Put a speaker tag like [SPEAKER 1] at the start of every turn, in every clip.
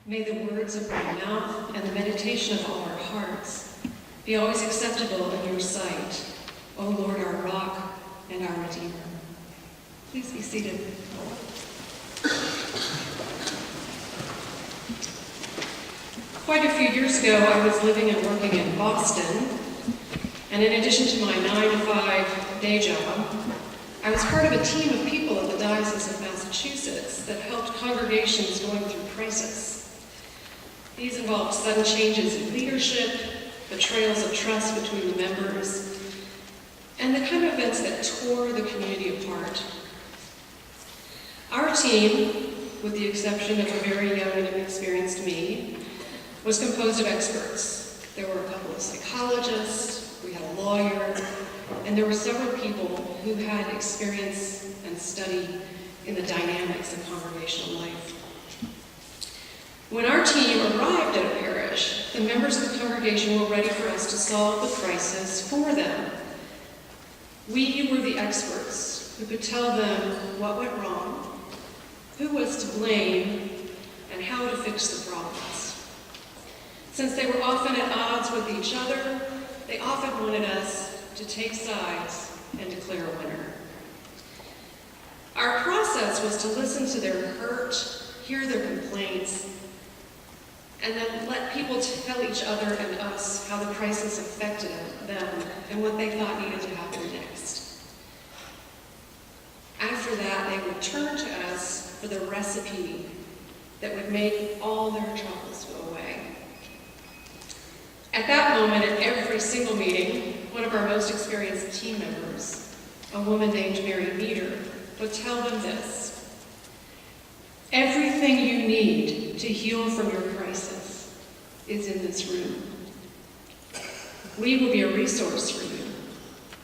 [SPEAKER 1] May the words of my mouth and the meditation of all our hearts be always acceptable in your sight, O Lord, our rock and our Redeemer. Please be seated. Quite a few years ago, I was living and working in Boston, and in addition to my 9-to-5 day job, I was part of a team of people at the Diocese of Massachusetts that helped congregations going through crisis. These involved sudden changes in leadership, betrayals of trust between the members, and the kind of events that tore the community apart. Our team, with the exception of a very young and inexperienced me, was composed of experts. There were a couple of psychologists, we had a lawyer, and there were several people who had experience and study in the dynamics of congregational life. When our team arrived at a parish, the members of the congregation were ready for us to solve the crisis for them. We were the experts who could tell them what went wrong, who was to blame, and how to fix the problems. Since they were often at odds with each other, they often wanted us to take sides and declare a winner. Our process was to listen to their hurt, hear their complaints, and then let people tell each other and us how the crisis affected them and what they thought needed to happen next. After that, they would turn to us for the recipe that would make all their troubles go away. At that moment, at every single meeting, one of our most experienced team members, a woman named Mary Meter, would tell them this: everything you need to heal from your crisis is in this room. We will be a resource for you,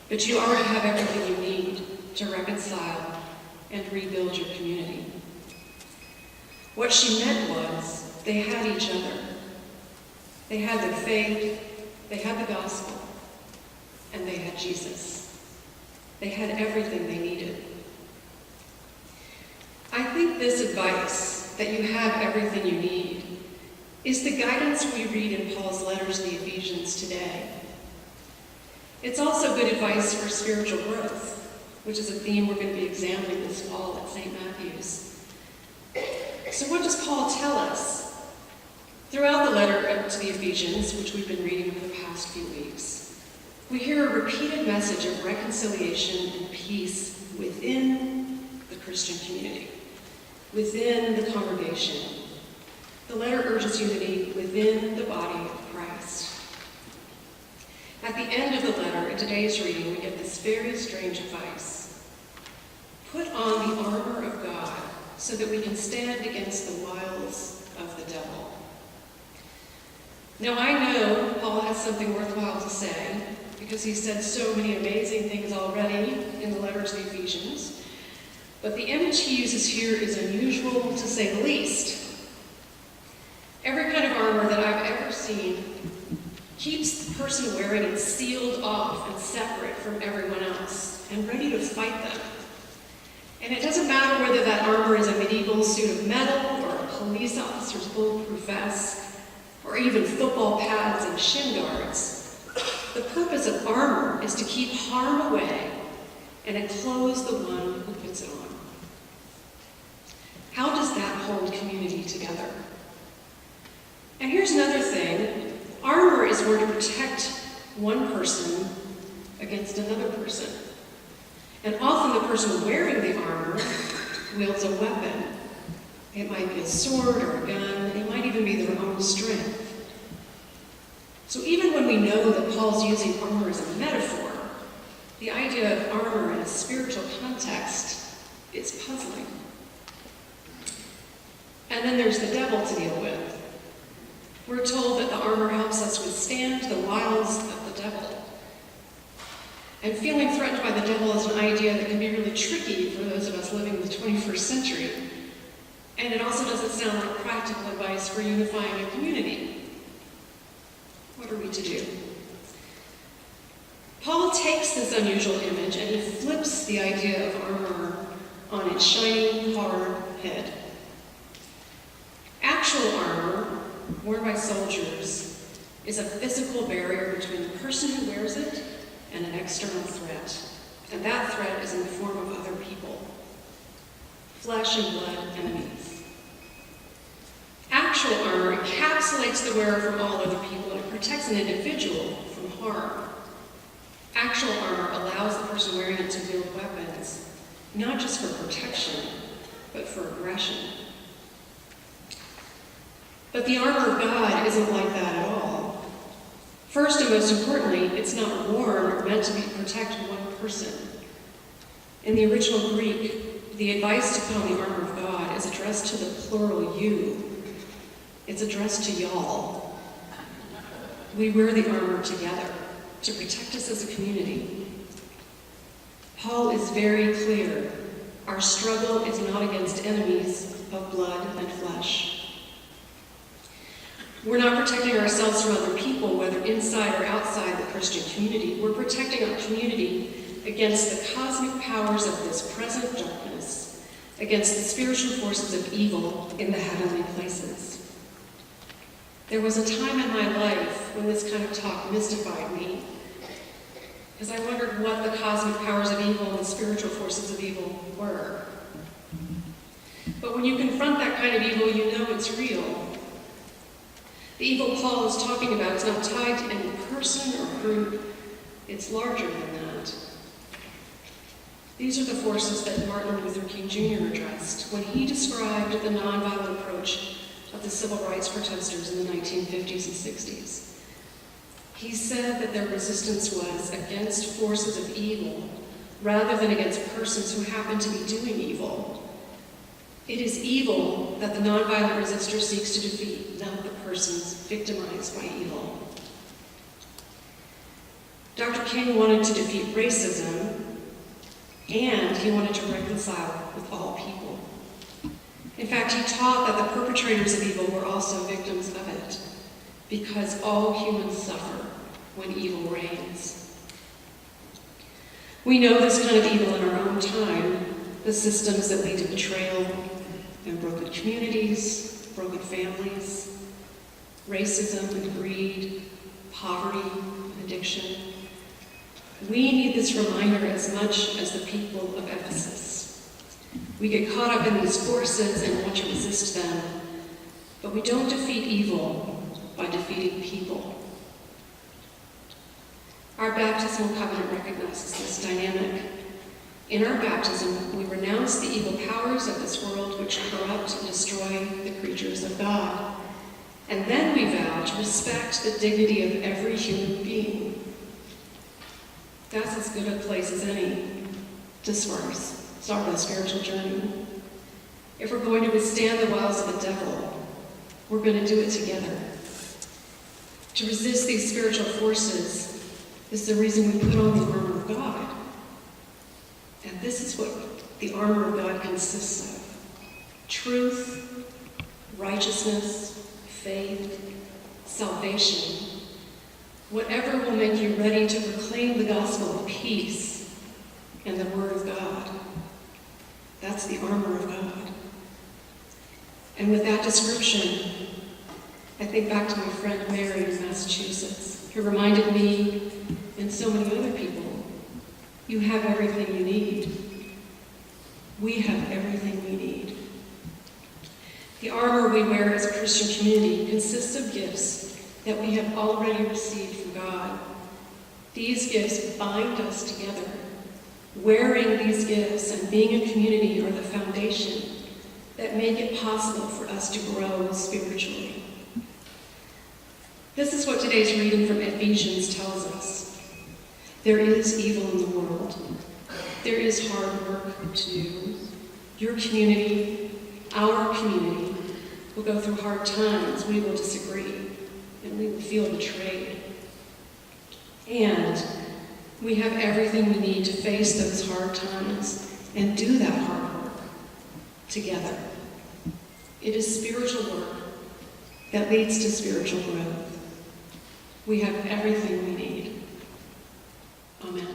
[SPEAKER 1] but you already have everything you need to reconcile and rebuild your community. What she meant was they had each other. They had their faith, they had the gospel, and they had Jesus. They had everything they needed. I think this advice, that you have everything you need, is the guidance we read in Paul's letters to the Ephesians today. It's also good advice for spiritual growth, which is a theme we're going to be examining this fall at St. Matthew's. So what does Paul tell us? Throughout the letter to the Ephesians, which we've been reading over the past few weeks, we hear a repeated message of reconciliation and peace within the Christian community, within the congregation. The letter urges unity within the body of Christ. At the end of the letter, in today's reading, we get this very strange advice. Put on the armor of God so that we can stand against the wiles of the devil. Now, I know Paul has something worthwhile to say, because he said so many amazing things already in the letter to the Ephesians, but the image he uses here is unusual, to say the least. Every kind of armor that I've ever seen keeps the person wearing it sealed off and separate from everyone else, and ready to fight them. And it doesn't matter whether that armor is a medieval suit of metal, or a police officer's bulletproof vest, or even football pads and shin guards. The purpose of armor is to keep harm away and enclose the one who puts it on. How does that hold community together? And here's another thing. Armor is where to protect one person against another person. And often the person wearing the armor wields a weapon. It might be a sword or a gun. It might even be their own strength. So even when we know that Paul's using armor as a metaphor, the idea of armor in a spiritual context is puzzling. And then there's the devil to deal with. We're told that the armor helps us withstand the wiles of the devil. And feeling threatened by the devil is an idea that can be really tricky for those of us living in the 21st century. And it also doesn't sound like practical advice for unifying a community. What are we to do? Paul takes this unusual image and he flips the idea of armor on its shiny, hard head. Actually, Actual armor, worn by soldiers, is a physical barrier between the person who wears it and an external threat. And that threat is in the form of other people, flesh and blood enemies. Actual armor encapsulates the wearer from all other people, and it protects an individual from harm. Actual armor allows the person wearing it to wield weapons, not just for protection, but for aggression. But the armor of God isn't like that at all. First and most importantly, it's not worn or meant to protect one person. In the original Greek, the advice to put on the armor of God is addressed to the plural you. It's addressed to y'all. We wear the armor together to protect us as a community. Paul is very clear. Our struggle is not against enemies of blood and flesh. We're not protecting ourselves from other people, whether inside or outside the Christian community. We're protecting our community against the cosmic powers of this present darkness, against the spiritual forces of evil in the heavenly places. There was a time in my life when this kind of talk mystified me, because I wondered what the cosmic powers of evil and the spiritual forces of evil were. But when you confront that kind of evil, you know it's real. The evil Paul is talking about is not tied to any person or group. It's larger than that. These are the forces that Martin Luther King Jr. addressed when he described the nonviolent approach of the civil rights protesters in the 1950s and 60s. He said that their resistance was against forces of evil rather than against persons who happen to be doing evil. It is evil that the nonviolent resistor seeks to defeat, not the persons victimized by evil. Dr. King wanted to defeat racism, and he wanted to reconcile with all people. In fact, he taught that the perpetrators of evil were also victims of it, because all humans suffer when evil reigns. We know this kind of evil in our own time, the systems that lead to betrayal and broken communities, broken families, racism and greed, poverty and addiction. We need this reminder as much as the people of Ephesus. We get caught up in these forces and want to resist them, but we don't defeat evil by defeating people. Our baptismal covenant recognizes this dynamic. In our baptism, we renounce the evil powers of this world which corrupt and destroy the creatures of God. And then we vow to respect the dignity of every human being. That's as good a place as any to start a spiritual journey. If we're going to withstand the wiles of the devil, we're going to do it together. To resist these spiritual forces is the reason we put on the armor of God. And this is what the armor of God consists of: truth, righteousness, faith, salvation, whatever will make you ready to proclaim the gospel of peace and the word of God. That's the armor of God. And with that description, I think back to my friend Mary in Massachusetts, who reminded me, and so many other people, you have everything you need. We have everything we need. The armor we wear as a Christian community consists of gifts that we have already received from God. These gifts bind us together. Wearing these gifts and being in community are the foundation that make it possible for us to grow spiritually. This is what today's reading from Ephesians tells us. There is evil in the world. There is hard work to do. Your community, our community, will go through hard times. We will disagree, and we will feel betrayed. And we have everything we need to face those hard times and do that hard work together. It is spiritual work that leads to spiritual growth. We have everything we need. Amen.